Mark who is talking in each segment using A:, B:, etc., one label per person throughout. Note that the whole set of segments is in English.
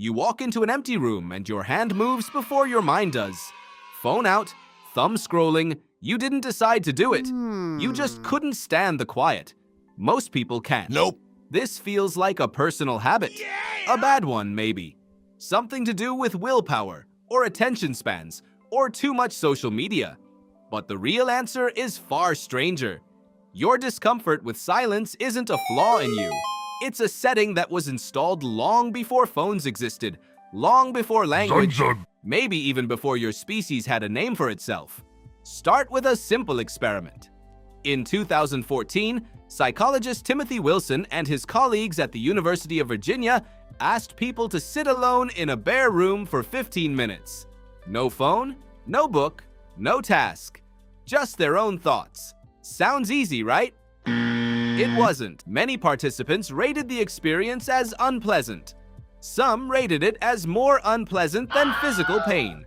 A: You walk into an empty room and your hand moves before your mind does. Phone out, thumb scrolling, you didn't decide to do it. You just couldn't stand the quiet. Most people can't.
B: Nope.
A: This feels like a personal habit. A bad one, maybe. Something to do with willpower, or attention spans, or too much social media. But the real answer is far stranger. Your discomfort with silence isn't a flaw in you. It's a setting that was installed long before phones existed, long before language, maybe even before your species had a name for itself. Start with a simple experiment. In 2014, psychologist Timothy Wilson and his colleagues at the University of Virginia asked people to sit alone in a bare room for 15 minutes. No phone, no book, no task, just their own thoughts. Sounds easy, right? It wasn't. Many participants rated the experience as unpleasant. Some rated it as more unpleasant than physical pain.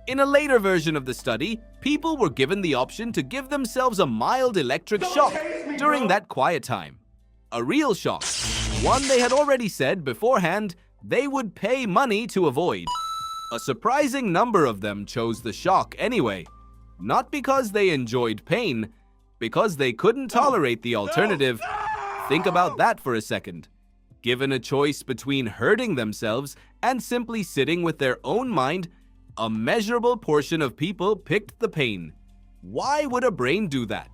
A: In a later version of the study, people were given the option to give themselves a mild electric shock during that quiet time. A real shock, one they had already said beforehand they would pay money to avoid. A surprising number of them chose the shock anyway, not because they enjoyed pain, because they couldn't tolerate the alternative. Think about that for a second. Given a choice between hurting themselves and simply sitting with their own mind, a measurable portion of people picked the pain. Why would a brain do that?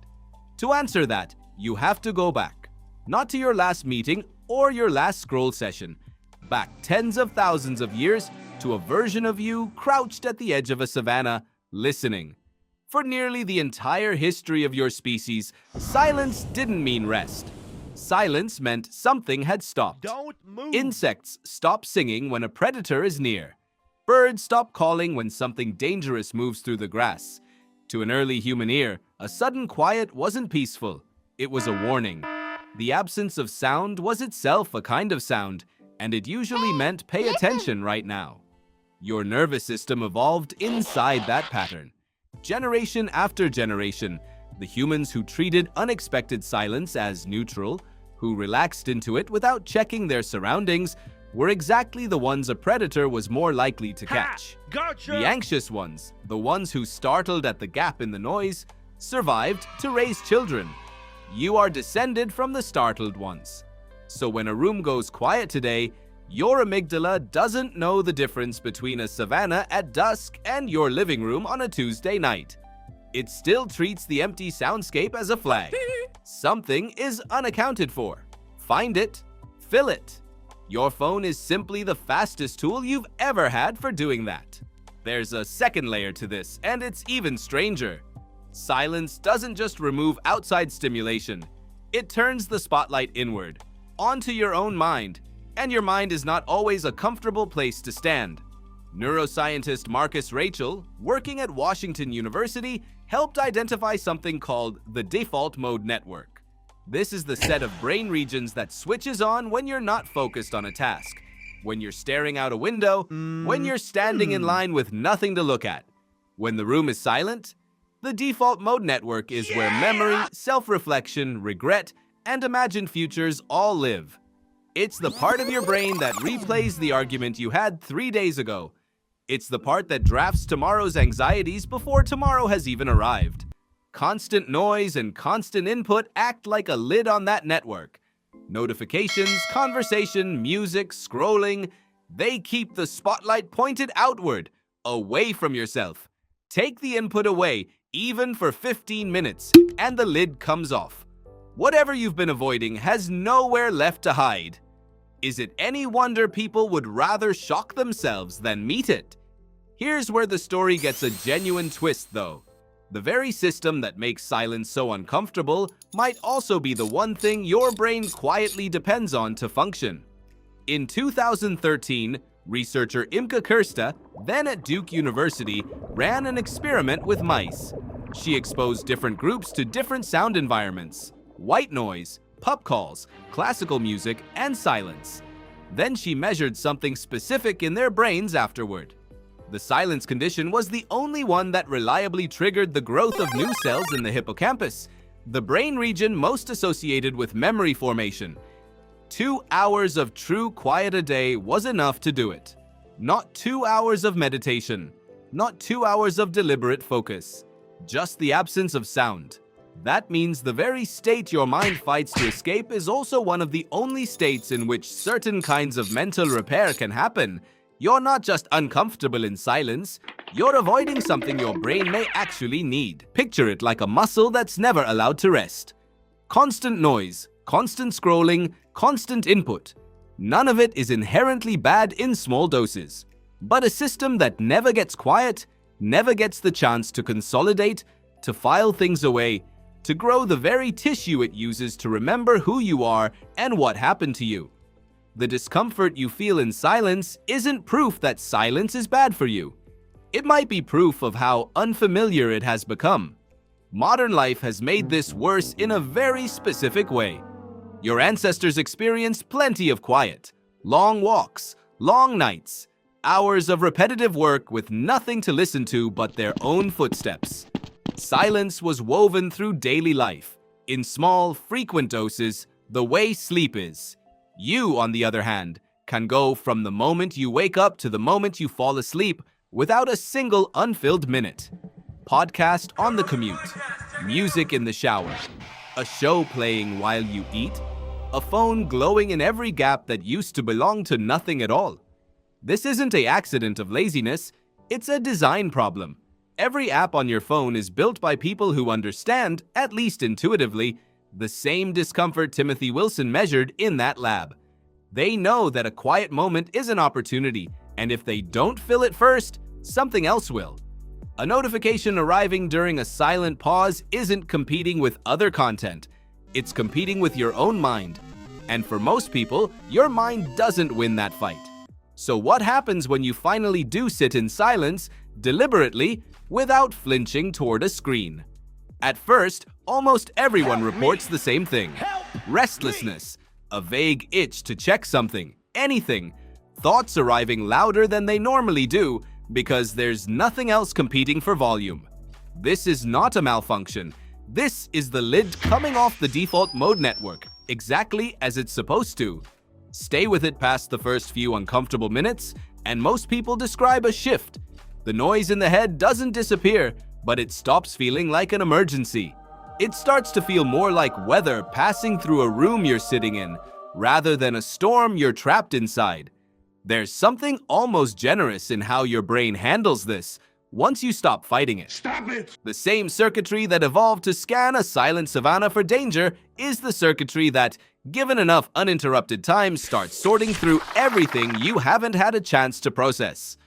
A: To answer that, you have to go back. Not to your last meeting or your last scroll session. Back tens of thousands of years to a version of you crouched at the edge of a savanna, listening. For nearly the entire history of your species, silence didn't mean rest. Silence meant something had stopped.
B: Don't move.
A: Insects stop singing when a predator is near. Birds stop calling when something dangerous moves through the grass. To an early human ear, a sudden quiet wasn't peaceful. It was a warning. The absence of sound was itself a kind of sound, and it usually meant pay attention right now. Your nervous system evolved inside that pattern. Generation after generation, the humans who treated unexpected silence as neutral, who relaxed into it without checking their surroundings, were exactly the ones a predator was more likely to catch.
B: Gotcha.
A: The anxious ones, the ones who startled at the gap in the noise, survived to raise children. You are descended from the startled ones. So when a room goes quiet today, your amygdala doesn't know the difference between a savanna at dusk and your living room on a Tuesday night. It still treats the empty soundscape as a flag. Something is unaccounted for. Find it, fill it. Your phone is simply the fastest tool you've ever had for doing that. There's a second layer to this, and it's even stranger. Silence doesn't just remove outside stimulation. It turns the spotlight inward, onto your own mind. And your mind is not always a comfortable place to stand. Neuroscientist Marcus Rachel, working at Washington University, helped identify something called the default mode network. This is the set of brain regions that switches on when you're not focused on a task, when you're staring out a window, when you're standing in line with nothing to look at. When the room is silent, the default mode network is where memory, self-reflection, regret, and imagined futures all live. It's the part of your brain that replays the argument you had 3 days ago. It's the part that drafts tomorrow's anxieties before tomorrow has even arrived. Constant noise and constant input act like a lid on that network. Notifications, conversation, music, scrolling, they keep the spotlight pointed outward, away from yourself. Take the input away, even for 15 minutes, and the lid comes off. Whatever you've been avoiding has nowhere left to hide. Is it any wonder people would rather shock themselves than meet it? Here's where the story gets a genuine twist, though. The very system that makes silence so uncomfortable might also be the one thing your brain quietly depends on to function. In 2013, researcher Imke Kirsta, then at Duke University, ran an experiment with mice. She exposed different groups to different sound environments: white noise, pub calls, classical music, and silence. Then she measured something specific in their brains afterward. The silence condition was the only one that reliably triggered the growth of new cells in the hippocampus, the brain region most associated with memory formation. 2 hours of true quiet a day was enough to do it. Not 2 hours of meditation, not 2 hours of deliberate focus, just the absence of sound. That means the very state your mind fights to escape is also one of the only states in which certain kinds of mental repair can happen. You're not just uncomfortable in silence, you're avoiding something your brain may actually need. Picture it like a muscle that's never allowed to rest. Constant noise, constant scrolling, constant input. None of it is inherently bad in small doses. But a system that never gets quiet, never gets the chance to consolidate, to file things away, to grow the very tissue it uses to remember who you are and what happened to you. The discomfort you feel in silence isn't proof that silence is bad for you. It might be proof of how unfamiliar it has become. Modern life has made this worse in a very specific way. Your ancestors experienced plenty of quiet, long walks, long nights, hours of repetitive work with nothing to listen to but their own footsteps. Silence was woven through daily life, in small, frequent doses, the way sleep is. You, on the other hand, can go from the moment you wake up to the moment you fall asleep without a single unfilled minute. Podcast on the commute, music in the shower, a show playing while you eat, a phone glowing in every gap that used to belong to nothing at all. This isn't an accident of laziness, it's a design problem. Every app on your phone is built by people who understand, at least intuitively, the same discomfort Timothy Wilson measured in that lab. They know that a quiet moment is an opportunity, and if they don't fill it first, something else will. A notification arriving during a silent pause isn't competing with other content. It's competing with your own mind. And for most people, your mind doesn't win that fight. So what happens when you finally do sit in silence, deliberately, without flinching toward a screen? At first, almost everyone reports the same thing. Restlessness, a vague itch to check something, anything, thoughts arriving louder than they normally do because there's nothing else competing for volume. This is not a malfunction. This is the lid coming off the default mode network, exactly as it's supposed to. Stay with it past the first few uncomfortable minutes, and most people describe a shift. The noise in the head doesn't disappear, but it stops feeling like an emergency. It starts to feel more like weather passing through a room you're sitting in, rather than a storm you're trapped inside. There's something almost generous in how your brain handles this once you stop fighting it.
B: Stop it!
A: The same circuitry that evolved to scan a silent savanna for danger is the circuitry that, given enough uninterrupted time, starts sorting through everything you haven't had a chance to process.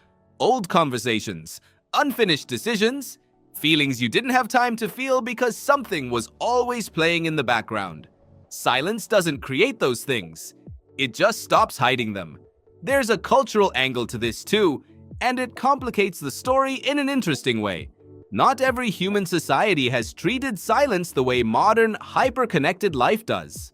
A: Old conversations, unfinished decisions, feelings you didn't have time to feel because something was always playing in the background. Silence doesn't create those things. It just stops hiding them. There's a cultural angle to this too, and it complicates the story in an interesting way. Not every human society has treated silence the way modern, hyper-connected life does.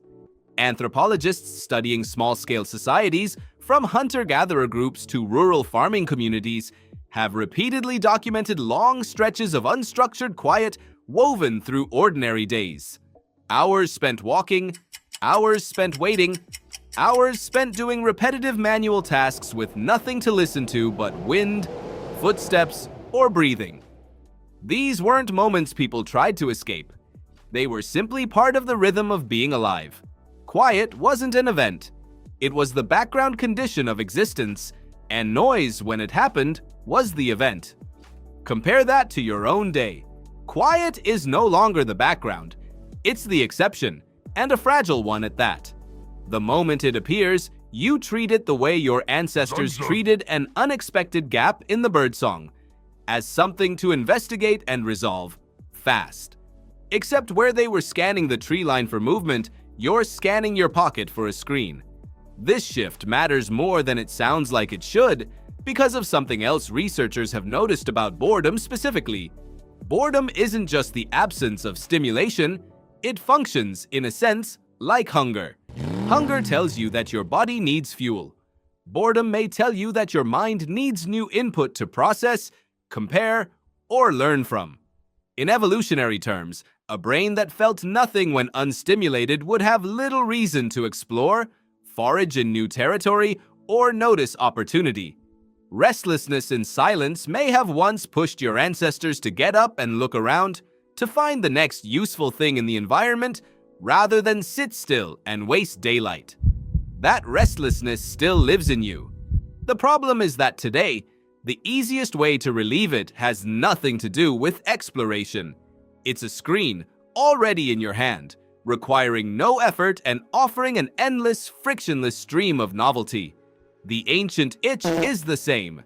A: Anthropologists studying small-scale societies, from hunter-gatherer groups to rural farming communities, have repeatedly documented long stretches of unstructured quiet woven through ordinary days. Hours spent walking, hours spent waiting, hours spent doing repetitive manual tasks with nothing to listen to but wind, footsteps, or breathing. These weren't moments people tried to escape. They were simply part of the rhythm of being alive. Quiet wasn't an event. It was the background condition of existence, and noise, when it happened, was the event. Compare that to your own day. Quiet is no longer the background. It's the exception, and a fragile one at that. The moment it appears, you treat it the way your ancestors treated an unexpected gap in the birdsong, as something to investigate and resolve, fast. Except where they were scanning the tree line for movement, you're scanning your pocket for a screen. This shift matters more than it sounds like it should, because of something else researchers have noticed about boredom specifically. Boredom isn't just the absence of stimulation, it functions, in a sense, like hunger. Hunger tells you that your body needs fuel. Boredom may tell you that your mind needs new input to process, compare, or learn from. In evolutionary terms, a brain that felt nothing when unstimulated would have little reason to explore, forage in new territory, or notice opportunity. Restlessness in silence may have once pushed your ancestors to get up and look around, to find the next useful thing in the environment, rather than sit still and waste daylight. That restlessness still lives in you. The problem is that today, the easiest way to relieve it has nothing to do with exploration. It's a screen already in your hand, requiring no effort and offering an endless, frictionless stream of novelty. The ancient itch is the same.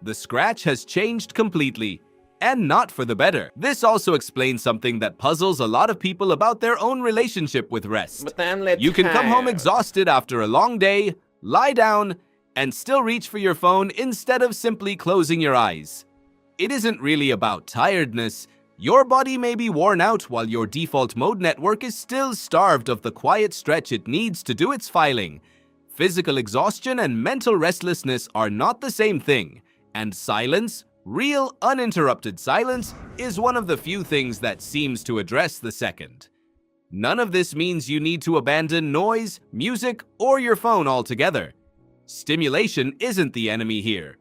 A: The scratch has changed completely, and not for the better. This also explains something that puzzles a lot of people about their own relationship with rest. You can come home exhausted after a long day, lie down, and still reach for your phone instead of simply closing your eyes. It isn't really about tiredness. Your body may be worn out while your default mode network is still starved of the quiet stretch it needs to do its filing. Physical exhaustion and mental restlessness are not the same thing, and silence, real uninterrupted silence, is one of the few things that seems to address the second. None of this means you need to abandon noise, music, or your phone altogether. Stimulation isn't the enemy here.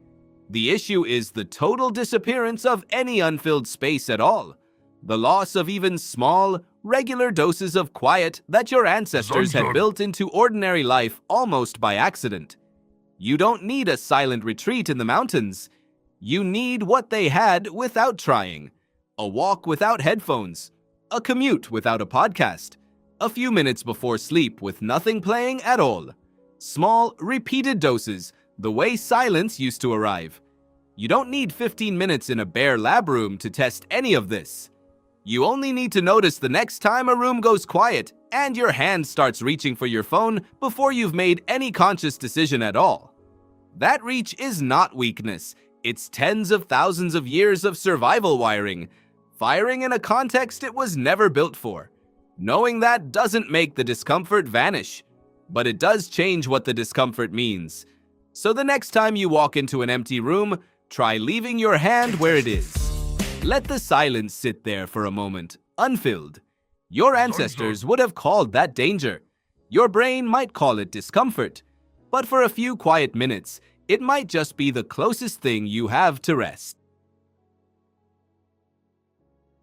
A: The issue is the total disappearance of any unfilled space at all. The loss of even small, regular doses of quiet that your ancestors had built into ordinary life almost by accident. You don't need a silent retreat in the mountains. You need what they had without trying. A walk without headphones. A commute without a podcast. A few minutes before sleep with nothing playing at all. Small, repeated doses, the way silence used to arrive. You don't need 15 minutes in a bare lab room to test any of this. You only need to notice the next time a room goes quiet and your hand starts reaching for your phone before you've made any conscious decision at all. That reach is not weakness. It's tens of thousands of years of survival wiring, firing in a context it was never built for. Knowing that doesn't make the discomfort vanish, but it does change what the discomfort means. So the next time you walk into an empty room, try leaving your hand where it is. Let the silence sit there for a moment, unfilled. Your ancestors would have called that danger. Your brain might call it discomfort. But for a few quiet minutes, it might just be the closest thing you have to rest.